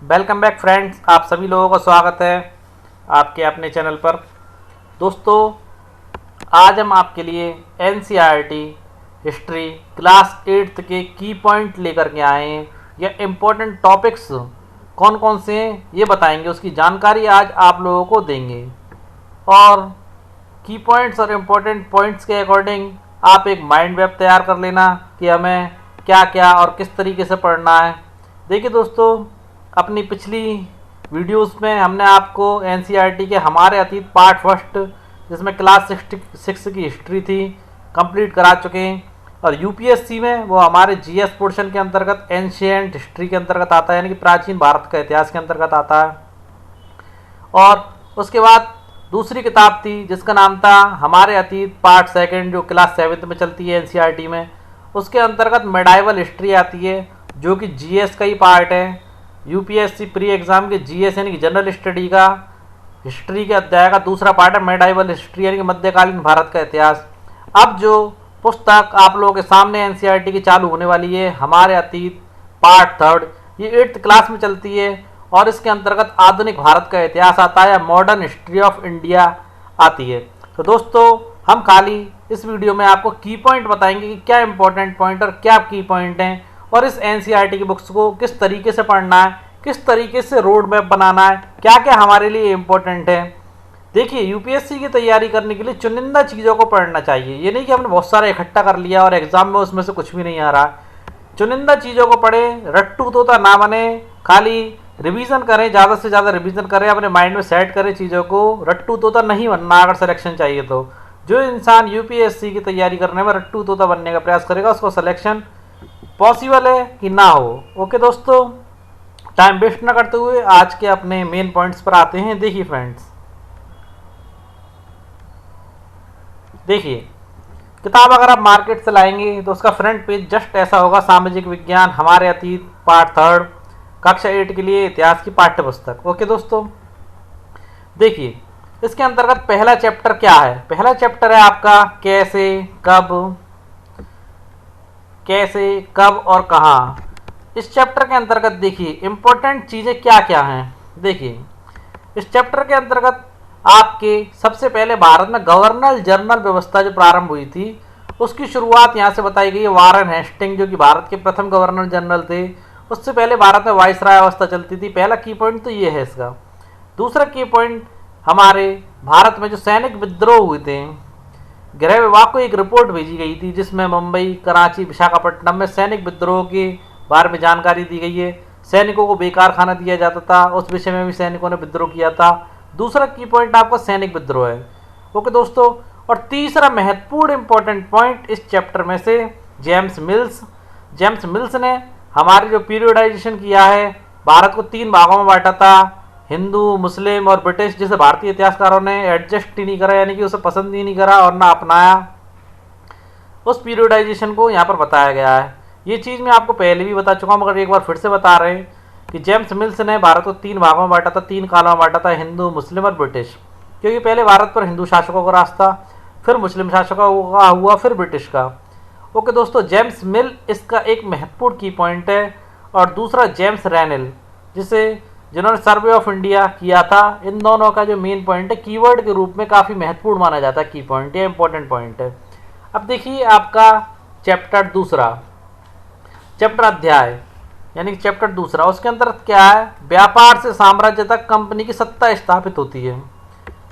Welcome back friends, आप सभी लोगों का स्वागत है आपके अपने चैनल पर। दोस्तों, आज हम आपके लिए एनसीईआरटी हिस्ट्री क्लास 8th के की पॉइंट लेकर के आए हैं। या इम्पोर्टेंट टॉपिक्स कौन कौन से हैं ये बताएंगे, उसकी जानकारी आज आप लोगों को देंगे। और की पॉइंट्स और इम्पोर्टेंट पॉइंट्स के अकॉर्डिंग आप एक माइंड मैप तैयार कर लेना कि हमें क्या क्या और किस तरीके से पढ़ना है। देखिए दोस्तों, अपनी पिछली वीडियोस में हमने आपको एनसीईआरटी के हमारे अतीत पार्ट फर्स्ट, जिसमें क्लास 6 की हिस्ट्री थी, कंप्लीट करा चुके हैं। और यूपीएससी में वो हमारे जीएस पोर्शन के अंतर्गत एंशिएंट हिस्ट्री के अंतर्गत आता है, यानी कि प्राचीन भारत का इतिहास के अंतर्गत आता है। और उसके बाद दूसरी किताब थी जिसका नाम था हमारे अतीत पार्ट सेकंड, जो क्लास 7 में चलती है एनसीईआरटी में। उसके अंतर्गत मेडाइवल हिस्ट्री आती है, जो कि जीएस का ही पार्ट है। यूपीएससी प्री एग्जाम के जीएस यानी कि जनरल स्टडी का हिस्ट्री के अध्याय का दूसरा पार्ट है मेडाइवल हिस्ट्री, यानी कि मध्यकालीन भारत का इतिहास। अब जो पुस्तक आप लोगों के सामने एनसीईआरटी की चालू होने वाली है, हमारे अतीत पार्ट थर्ड, ये 8th क्लास में चलती है। और इसके अंतर्गत आधुनिक भारत का इतिहास आता है, मॉडर्न हिस्ट्री ऑफ इंडिया आती है। तो दोस्तों, हम खाली इस वीडियो में आपको की पॉइंट बताएंगे कि क्या इंपॉर्टेंट पॉइंट और क्या की पॉइंट हैं, और इस एनसीईआरटी की बुक्स को किस तरीके से पढ़ना है, किस तरीके से रोड मैप बनाना है, क्या क्या हमारे लिए इम्पोर्टेंट है। देखिए, यूपीएससी की तैयारी करने के लिए चुनिंदा चीज़ों को पढ़ना चाहिए। ये नहीं कि हमने बहुत सारा इकट्ठा कर लिया और एग्जाम में उसमें से कुछ भी नहीं आ रहा। चुनिंदा चीज़ों को पढ़ें, रट्टू तोता ना बने, खाली रिवीजन करें, ज़्यादा से ज़्यादा रिवीजन करें, अपने माइंड में सेट करें चीज़ों को। रट्टू तोता नहीं बनना अगर सिलेक्शन चाहिए तो। जो इंसान यूपीएससी की तैयारी करने में रट्टू तोता बनने का प्रयास करेगा, उसको सिलेक्शन पॉसिबल है कि ना हो। ओके दोस्तों, टाइम वेस्ट ना करते हुए आज के अपने मेन पॉइंट्स पर आते हैं। देखिए फ्रेंड्स, देखिए किताब अगर आप मार्केट से लाएंगे तो उसका फ्रंट पेज जस्ट ऐसा होगा, सामाजिक विज्ञान हमारे अतीत पार्ट थर्ड, कक्षा 8 के लिए इतिहास की पाठ्य पुस्तक। ओके दोस्तों, देखिए इसके अंतर्गत पहला चैप्टर क्या है। पहला चैप्टर है आपका कैसे कब और कहाँ। इस चैप्टर के अंतर्गत देखिए इंपॉर्टेंट चीज़ें क्या क्या हैं। देखिए, इस चैप्टर के अंतर्गत आपके सबसे पहले भारत में गवर्नर जनरल व्यवस्था जो प्रारंभ हुई थी, उसकी शुरुआत यहाँ से बताई गई है। वारेन हेस्टिंग, जो कि भारत के प्रथम गवर्नर जनरल थे, उससे पहले भारत में वाइसराय अवस्था चलती थी। पहला की पॉइंट तो ये है इसका। दूसरा की पॉइंट, हमारे भारत में जो सैनिक विद्रोह हुए थे, गृह विभाग को एक रिपोर्ट भेजी गई थी जिसमें मुंबई, कराची, विशाखापट्टनम में सैनिक विद्रोह के बारे में जानकारी दी गई है। सैनिकों को बेकार खाना दिया जाता था, उस विषय में भी सैनिकों ने विद्रोह किया था। दूसरा की पॉइंट आपका सैनिक विद्रोह है। ओके दोस्तों, और तीसरा महत्वपूर्ण इंपॉर्टेंट पॉइंट इस चैप्टर में से जेम्स मिल्स ने हमारे जो पीरियडाइजेशन किया है, भारत को 3 भागों में बांटा था, हिंदू, मुस्लिम और ब्रिटिश, जिसे भारतीय इतिहासकारों ने एडजस्ट ही नहीं करा, यानी कि उसे पसंद ही नहीं करा और ना अपनाया। उस पीरियडाइजेशन को यहाँ पर बताया गया है। ये चीज़ मैं आपको पहले भी बता चुका हूँ, मगर एक बार फिर से बता रहे हैं कि जेम्स मिल्स ने भारत को 3 भागों में बांटा था, 3 कालों में बांटा था, हिंदू, मुस्लिम और ब्रिटिश। क्योंकि पहले भारत पर हिंदू शासकों का राज था, फिर मुस्लिम शासकों का हुआ, फिर ब्रिटिश का। ओके दोस्तों, जेम्स मिल इसका एक महत्वपूर्ण की पॉइंट है। और दूसरा जेम्स रैनल, जिन्होंने सर्वे ऑफ इंडिया किया था। इन दोनों का जो मेन पॉइंट है, कीवर्ड के रूप में काफ़ी महत्वपूर्ण माना जाता है की पॉइंट, ये इंपॉर्टेंट पॉइंट है। अब देखिए आपका चैप्टर अध्याय यानी कि चैप्टर दूसरा, उसके अंतर्गत क्या है, व्यापार से साम्राज्य तक कंपनी की सत्ता स्थापित होती है।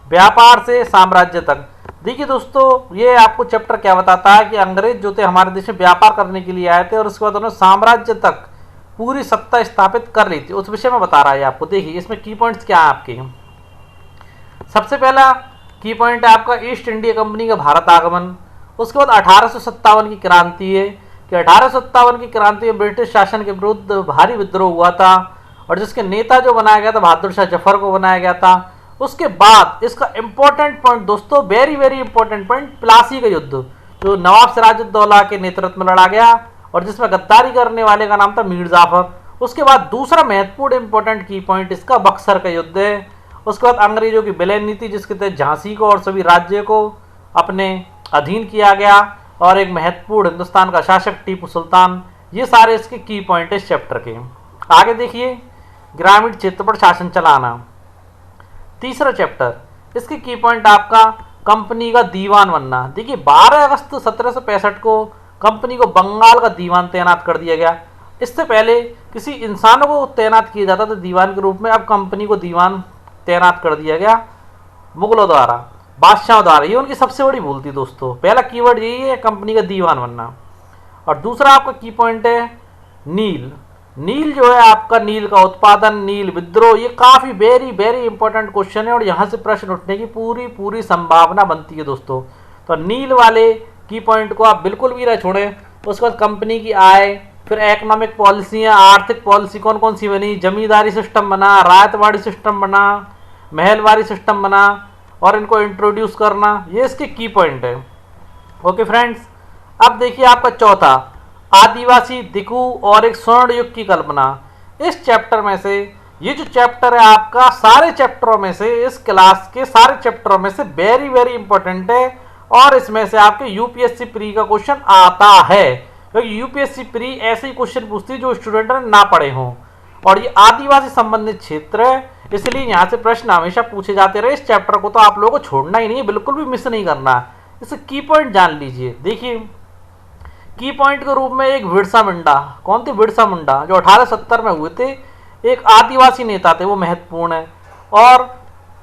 व्यापार से साम्राज्य तक। देखिए दोस्तों, ये आपको चैप्टर क्या बताता है कि अंग्रेज जो थे हमारे देश में व्यापार करने के लिए आए थे, और उसके बाद उन्होंने साम्राज्य तक पूरी सत्ता स्थापित कर ली थी। उस विषय में बता रहा है आपको। देखिए इसमें की पॉइंट्स क्या है आपके। सबसे पहला की पॉइंट है आपका ईस्ट इंडिया कंपनी का भारत आगमन। उसके बाद 1857 की क्रांति है कि 1857 की क्रांति में ब्रिटिश शासन के विरुद्ध भारी विद्रोह हुआ था, और जिसके नेता जो बनाया गया था, बहादुर शाह जफर को बनाया गया था। उसके बाद इसका इंपॉर्टेंट पॉइंट दोस्तों, very very important point, Plassey का युद्ध, जो नवाब सिराजुद्दौला के नेतृत्व में लड़ा गया और जिसमें गद्दारी करने वाले का नाम था मीर जाफर। उसके बाद दूसरा महत्वपूर्ण इंपॉर्टेंट की पॉइंट इसका बक्सर का युद्ध है। उसके बाद अंग्रेजों की विलय नीति, जिसके तहत झांसी को और सभी राज्य को अपने अधीन किया गया, और एक महत्वपूर्ण हिंदुस्तान का शासक टीपू सुल्तान। ये सारे इसके की पॉइंट है इस चैप्टर के। आगे देखिए, ग्रामीण क्षेत्र पर शासन चलाना। तीसरा चैप्टर, इसके की पॉइंट आपका कंपनी का दीवान बनना। देखिए 12 अगस्त 1765 को कंपनी को बंगाल का दीवान तैनात कर दिया गया। इससे पहले किसी इंसान को तैनात किया जाता था दीवान के रूप में, अब कंपनी को दीवान तैनात कर दिया गया मुगलों द्वारा, बादशाहों द्वारा। ये उनकी सबसे बड़ी भूल थी दोस्तों। पहला कीवर्ड यही है, कंपनी का दीवान बनना। और दूसरा आपका की पॉइंट है नील। नील जो है आपका, नील का उत्पादन, नील विद्रोह, ये काफ़ी वेरी वेरी इंपॉर्टेंट क्वेश्चन है और यहाँ से प्रश्न उठने की पूरी पूरी संभावना बनती है दोस्तों। तो नील वाले की पॉइंट को आप बिल्कुल भी ना छोड़ें। उसके बाद कंपनी की आय, फिर इकोनॉमिक पॉलिसियाँ, आर्थिक पॉलिसी कौन कौन सी बनी, जमींदारी सिस्टम बना, रायतवाड़ी सिस्टम बना, महलवारी सिस्टम बना, और इनको इंट्रोड्यूस करना, ये इसके की पॉइंट है। ओके फ्रेंड्स, अब देखिए आपका चौथा, आदिवासी, दिकू और एक स्वर्ण युग की कल्पना। इस चैप्टर में से, ये जो चैप्टर है आपका सारे चैप्टरों में से, इस क्लास के सारे चैप्टरों में से वेरी वेरी इंपॉर्टेंट है और इसमें से आपके यूपीएससी प्री का क्वेश्चन आता है, क्योंकि यूपीएससी प्री ऐसे ही क्वेश्चन पूछती है जो स्टूडेंट ने ना पढ़े हों। और ये आदिवासी संबंधित क्षेत्र है, इसलिए यहाँ से प्रश्न हमेशा पूछे जाते रहे। इस चैप्टर को तो आप लोगों को छोड़ना ही नहीं है, बिल्कुल भी मिस नहीं करना। इसके की पॉइंट जान लीजिए। देखिए की पॉइंट के रूप में एक बिरसा मुंडा, कौन थे बिरसा मुंडा, जो 1870 में हुए थे, एक आदिवासी नेता थे, वो महत्वपूर्ण है। और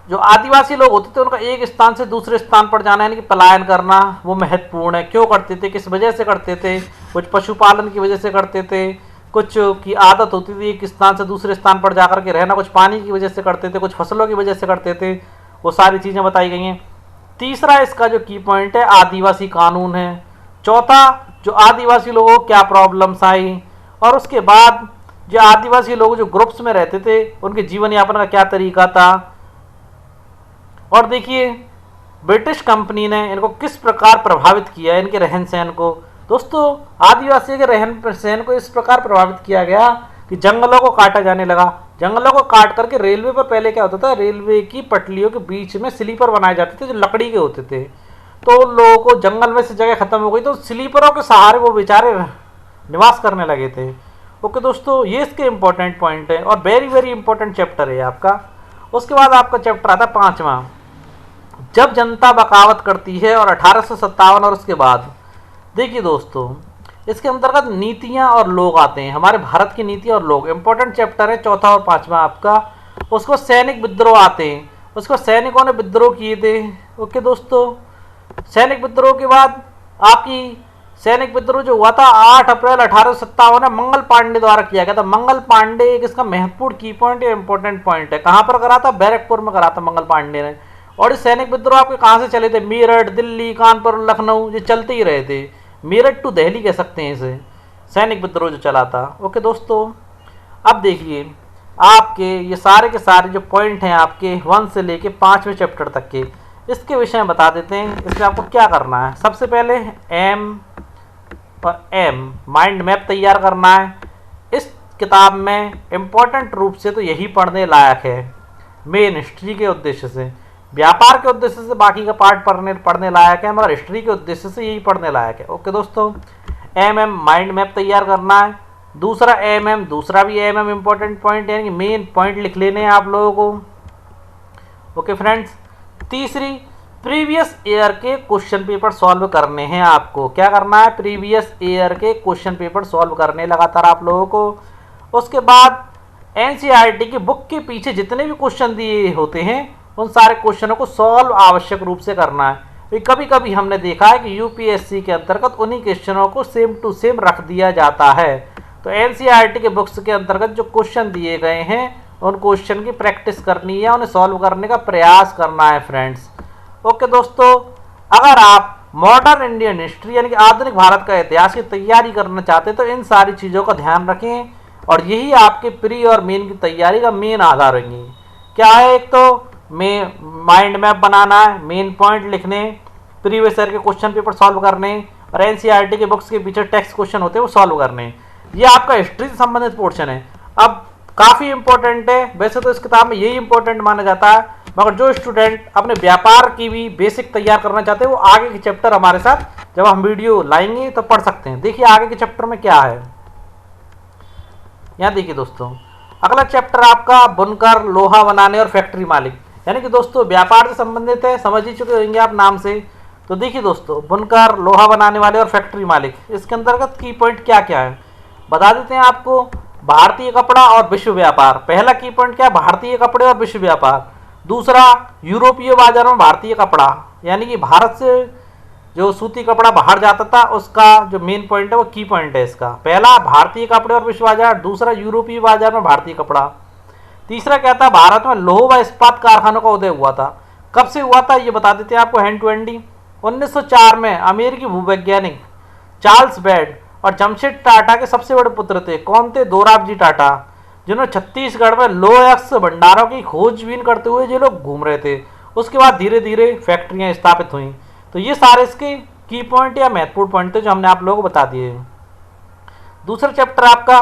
जो आदिवासी लोग होते थे उनका एक स्थान से दूसरे स्थान पर जाना यानी कि पलायन करना, वो महत्वपूर्ण है। क्यों करते थे, किस वजह से करते थे, कुछ पशुपालन की वजह से करते थे, कुछ की आदत होती थी एक स्थान से दूसरे स्थान पर जाकर के रहना, कुछ पानी की वजह से करते थे, कुछ फसलों की वजह से करते थे, वो सारी चीज़ें बताई गई हैं। तीसरा इसका जो की पॉइंट है आदिवासी कानून है। चौथा, जो आदिवासी लोगों को क्या प्रॉब्लम्स आई, और उसके बाद जो आदिवासी लोग जो ग्रुप्स में रहते थे उनके जीवन यापन का क्या तरीका था। और देखिए ब्रिटिश कंपनी ने इनको किस प्रकार प्रभावित किया, इनके रहन सहन को। दोस्तों आदिवासी के रहन सहन को इस प्रकार प्रभावित किया गया कि जंगलों को काटा जाने लगा। जंगलों को काट करके रेलवे पर पहले क्या होता था, रेलवे की पटरियों के बीच में स्लीपर बनाए जाते थे जो लकड़ी के होते थे। तो उन लोगों को जंगल में से जगह खत्म हो गई तो स्लीपरों के सहारे वो बेचारे निवास करने लगे थे। ओके दोस्तों, ये इसके इंपॉर्टेंट पॉइंट है और वेरी वेरी इंपॉर्टेंट चैप्टर है आपका। उसके बाद आपका चैप्टर आता है पांचवा, जब जनता बगावत करती है, और 1857 और उसके बाद। देखिए दोस्तों इसके अंतर्गत नीतियां और लोग आते हैं, हमारे भारत की नीति और लोग इंपॉर्टेंट चैप्टर है चौथा और पांचवा आपका। उसको सैनिक विद्रोह आते हैं, उसको सैनिकों ने विद्रोह किए थे। ओके दोस्तों, सैनिक विद्रोह के बाद आपकी सैनिक विद्रोह जो हुआ था 8 अप्रैल 1857 में मंगल पांडे द्वारा किया गया था। मंगल पांडे एक इसका महत्वपूर्ण की पॉइंट है, इंपॉर्टेंट पॉइंट है। कहाँ पर करा था, बैरकपुर में करा था मंगल पांडे ने। और इस सैनिक विद्रोह आपके कहाँ से चले थे, मेरठ, दिल्ली, कानपुर, लखनऊ, ये चलते ही रहे थे। मेरठ टू दिल्ली कह सकते हैं इसे, सैनिक विद्रोह जो चला था। ओके दोस्तों, अब देखिए आपके ये सारे के सारे जो पॉइंट हैं आपके 1 से लेके 5वें चैप्टर तक के, इसके विषय में बता देते हैं। इसमें आपको क्या करना है, सबसे पहले एम माइंड मैप तैयार करना है। इस किताब में इम्पोर्टेंट रूप से तो यही पढ़ने लायक है, मेन हिस्ट्री के उद्देश्य से। व्यापार के उद्देश्य से बाकी का पार्ट पढ़ने लायक है, मगर हिस्ट्री के उद्देश्य से यही पढ़ने लायक है। ओके दोस्तों, एम माइंड मैप तैयार करना है। दूसरा दूसरा भी इंपॉर्टेंट पॉइंट यानी कि मेन पॉइंट लिख लेने हैं आप लोगों को। ओके फ्रेंड्स, तीसरी प्रीवियस ईयर के क्वेश्चन पेपर सॉल्व करने हैं आपको। क्या करना है, प्रीवियस ईयर के क्वेश्चन पेपर सॉल्व करने लगातार आप लोगों को। उसके बाद एनसीईआरटी की बुक के पीछे जितने भी क्वेश्चन दिए होते हैं उन सारे क्वेश्चनों को सॉल्व आवश्यक रूप से करना है। कभी कभी हमने देखा है कि यूपीएससी के अंतर्गत उन्हीं क्वेश्चनों को सेम टू सेम रख दिया जाता है। तो एनसीईआरटी के बुक्स के अंतर्गत जो क्वेश्चन दिए गए हैं उन क्वेश्चन की प्रैक्टिस करनी है, उन्हें सॉल्व करने का प्रयास करना है फ्रेंड्स। ओके दोस्तों, अगर आप मॉडर्न इंडियन हिस्ट्री यानी कि आधुनिक भारत का इतिहास की तैयारी करना चाहते हैं तो इन सारी चीज़ों का ध्यान रखें और यही आपके प्री और मेन की तैयारी का मेन आधार रहेंगी। क्या है, एक तो माइंड मैप बनाना है, मेन पॉइंट लिखने, प्रीवियस ईयर के क्वेश्चन पेपर सॉल्व करने, और एनसीईआरटी के बुक्स के पीछे टेक्स्ट क्वेश्चन होते हैं वो सॉल्व करने। ये आपका हिस्ट्री से संबंधित पोर्शन है। अब काफ़ी इंपॉर्टेंट है, वैसे तो इस किताब में यही इंपॉर्टेंट माना जाता है, मगर जो स्टूडेंट अपने व्यापार की भी बेसिक तैयार करना चाहते हैं वो आगे के चैप्टर हमारे साथ जब हम वीडियो लाएंगे तो पढ़ सकते हैं। देखिए आगे के चैप्टर में क्या है, यहाँ देखिए दोस्तों, अगला चैप्टर आपका बुनकर, लोहा बनाने और फैक्ट्री मालिक, यानी कि दोस्तों व्यापार से संबंधित है, समझ ही चुके होंगे आप नाम से। तो देखिए दोस्तों, बुनकर, लोहा बनाने वाले और फैक्ट्री मालिक, इसके अंतर्गत की पॉइंट क्या क्या है बता देते हैं आपको। भारतीय कपड़ा और विश्व व्यापार, पहला की पॉइंट क्या है, भारतीय कपड़े और विश्व व्यापार। दूसरा, यूरोपीय बाजारों में भारतीय कपड़ा, यानी कि भारत से जो सूती कपड़ा बाहर जाता था उसका जो मेन पॉइंट है वो की पॉइंट है इसका। पहला भारतीय कपड़े और विश्व बाजार, दूसरा यूरोपीय बाजार में भारतीय कपड़ा। तीसरा क्या था, भारत में लौह व इस्पात कारखानों का उदय हुआ था। कब से हुआ था ये बता देते हैं आपको हैंड टू हैंडी। 1904 में अमेरिकी भूवैज्ञानिक चार्ल्स बेड और जमशेद टाटा के सबसे बड़े पुत्र थे। कौन थे, दोराबजी टाटा, जिन्होंने छत्तीसगढ़ में लौह अयस्क भंडारों की खोजबीन करते हुए जो लोग घूम रहे थे। उसके बाद धीरे धीरे फैक्ट्रियां स्थापित हुई। तो ये सारे इसके की पॉइंट या महत्वपूर्ण पॉइंट थे जो हमने आप लोगों को बता दिए। दूसरा चैप्टर आपका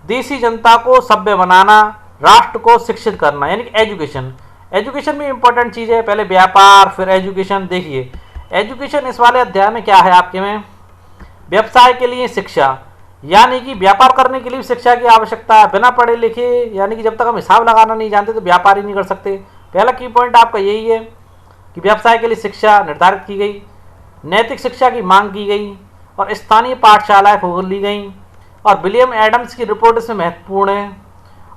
देसी जनता को सभ्य बनाना, राष्ट्र को शिक्षित करना, यानी कि एजुकेशन। एजुकेशन भी इंपॉर्टेंट चीज़ है, पहले व्यापार फिर एजुकेशन। देखिए एजुकेशन इस वाले अध्याय में क्या है आपके में, व्यवसाय के लिए शिक्षा, यानी कि व्यापार करने के लिए शिक्षा की आवश्यकता है। बिना पढ़े लिखे, यानी कि जब तक हम हिसाब लगाना नहीं जानते तो व्यापार ही नहीं कर सकते। पहला की पॉइंट आपका यही है कि व्यवसाय के लिए शिक्षा निर्धारित की गई, नैतिक शिक्षा की मांग की गई और स्थानीय पाठशालाएं खोली गई। और विलियम एडम्स की रिपोर्ट इसमें महत्वपूर्ण है।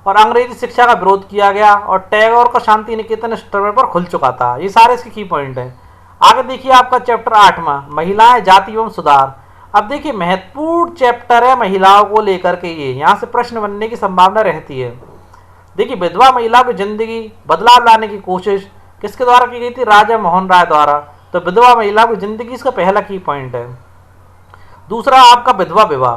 और अंग्रेजी शिक्षा का विरोध किया गया और टैगोर का शांति निकेतन इस समय पर खुल चुका था। ये सारे इसके की पॉइंट हैं। आगे देखिए आपका चैप्टर 8वां, महिलाएं, जाति एवं सुधार। अब देखिए महत्वपूर्ण चैप्टर है महिलाओं को लेकर के, ये यहाँ से प्रश्न बनने की संभावना रहती है। देखिए विधवा महिला की जिंदगी बदलाव लाने की कोशिश किसके द्वारा की गई थी, राजा मोहन राय द्वारा। तो विधवा महिला की जिंदगी इसका पहला की पॉइंट है। दूसरा आपका विधवा विवाह।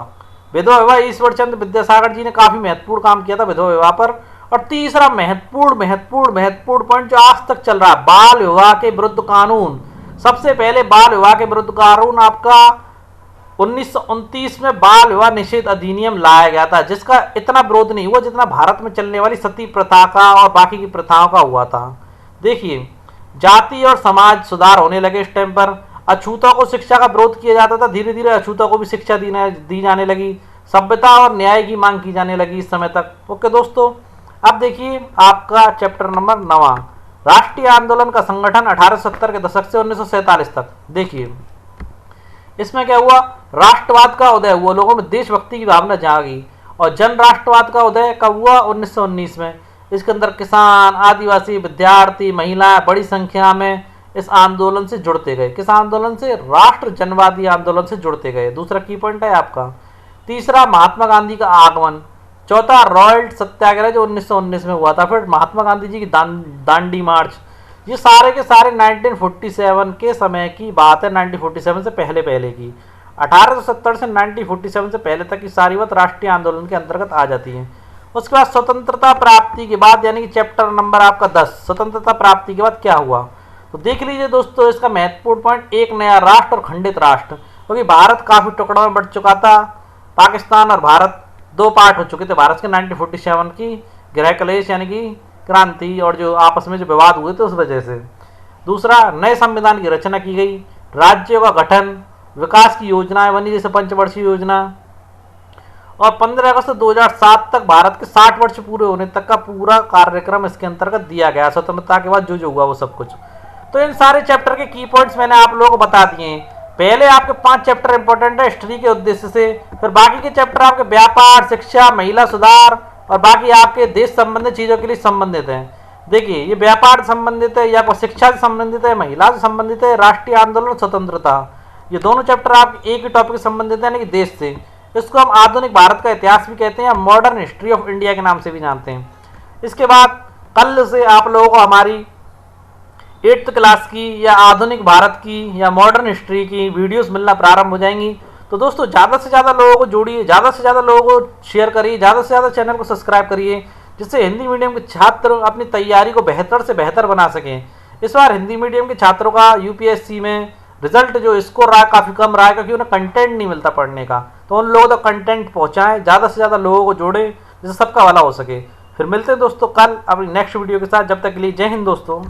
विधवा विवाह ईश्वर चंद्र विद्यासागर जी ने काफी महत्वपूर्ण काम किया था विधवा विवाह पर। और तीसरा महत्वपूर्ण पॉइंट जो आज तक चल रहा है, बाल विवाह के विरुद्ध कानून। सबसे पहले बाल विवाह के विरुद्ध कानून आपका 1929 में बाल विवाह निषेध अधिनियम लाया गया था, जिसका इतना विरोध नहीं हुआ जितना भारत में चलने वाली सती प्रथा का और बाकी की प्रथाओं का हुआ था। देखिए जाति और समाज सुधार होने लगे इस टाइम पर। अछूतों को शिक्षा का विरोध किया जाता था, धीरे धीरे अछूतों को भी शिक्षा दी जाने लगी। सभ्यता और न्याय की मांग की जाने लगी इस समय तक। ओके दोस्तों, अब देखिए आपका चैप्टर नंबर 9, राष्ट्रीय आंदोलन का संगठन 1870 के दशक से 1947 तक। देखिए इसमें क्या हुआ, राष्ट्रवाद का उदय हुआ, लोगों में देशभक्ति की भावना जागी। और जन राष्ट्रवाद का उदय कब हुआ, 1919 में। इसके अंदर किसान, आदिवासी, विद्यार्थी, महिलाएं बड़ी संख्या में इस आंदोलन से जुड़ते गए। किस आंदोलन से, राष्ट्र जनवादी आंदोलन से जुड़ते गए। दूसरा की पॉइंट है आपका। तीसरा महात्मा गांधी का आगमन। चौथा रॉयल सत्याग्रह जो 1919 में हुआ था। फिर महात्मा गांधी जी की दांडी मार्च। ये सारे के सारे 1947 के समय की बात है, 1947 से पहले की। 1870 से 1947 से पहले तक की सारी बात राष्ट्रीय आंदोलन के अंतर्गत आ जाती है। उसके बाद स्वतंत्रता प्राप्ति के बाद, यानी कि चैप्टर नंबर आपका 10, स्वतंत्रता प्राप्ति के बाद क्या हुआ। तो देख लीजिए दोस्तों इसका महत्वपूर्ण पॉइंट, एक नया राष्ट्र और खंडित राष्ट्र। क्योंकि भारत काफी टुकड़ों में बढ़ चुका था। पाकिस्तान और भारत दो पार्ट हो चुके थे भारत के 1947 की गृह कलेश यानी कि क्रांति और जो आपस में जो विवाद हुए थे उस वजह से। दूसरा, नए संविधान की रचना की गई, राज्यों का गठन, विकास की योजनाएं बनी जैसे पंचवर्षीय योजना। और 15 अगस्त 2007 तक भारत के 60 वर्ष पूरे होने तक का पूरा कार्यक्रम इसके अंतर्गत दिया गया। स्वतंत्रता के बाद जो हुआ वो सब कुछ। तो इन सारे चैप्टर के की पॉइंट्स मैंने आप लोगों को बता दिए हैं। पहले आपके 5 चैप्टर इंपॉर्टेंट है हिस्ट्री के उद्देश्य से, फिर बाकी के चैप्टर आपके व्यापार, शिक्षा, महिला सुधार और बाकी आपके देश संबंधित चीजों के लिए संबंधित हैं। देखिए ये व्यापार से संबंधित है, या शिक्षा से संबंधित है, महिला से संबंधित है, राष्ट्रीय आंदोलन, स्वतंत्रता। ये दोनों चैप्टर आपके एक ही टॉपिक से संबंधित है, यानी कि देश से। इसको हम आधुनिक भारत का इतिहास भी कहते हैं, मॉडर्न हिस्ट्री ऑफ इंडिया के नाम से भी जानते हैं। इसके बाद कल से आप लोगों को हमारी 8th क्लास की या आधुनिक भारत की या मॉडर्न हिस्ट्री की वीडियोस मिलना प्रारंभ हो जाएंगी। तो दोस्तों ज़्यादा से ज़्यादा लोगों को जोड़िए, ज़्यादा से ज़्यादा लोगों को शेयर करिए, ज़्यादा से ज़्यादा चैनल को सब्सक्राइब करिए, जिससे हिंदी मीडियम के छात्र अपनी तैयारी को बेहतर से बेहतर बना सकें। इस बार हिंदी मीडियम के छात्रों का यूपीएससी में रिजल्ट जो स्कोर रहा है काफ़ी कम रहा है, क्योंकि उन्हें कंटेंट नहीं मिलता पढ़ने का। तो उन लोगों तक कंटेंट पहुँचाएँ, ज़्यादा से ज़्यादा लोगों को जोड़ें, जिससे सबका भला हो सके। फिर मिलते हैं दोस्तों कल अपनी नेक्स्ट वीडियो के साथ। जब तक के लिए जय हिंद दोस्तों।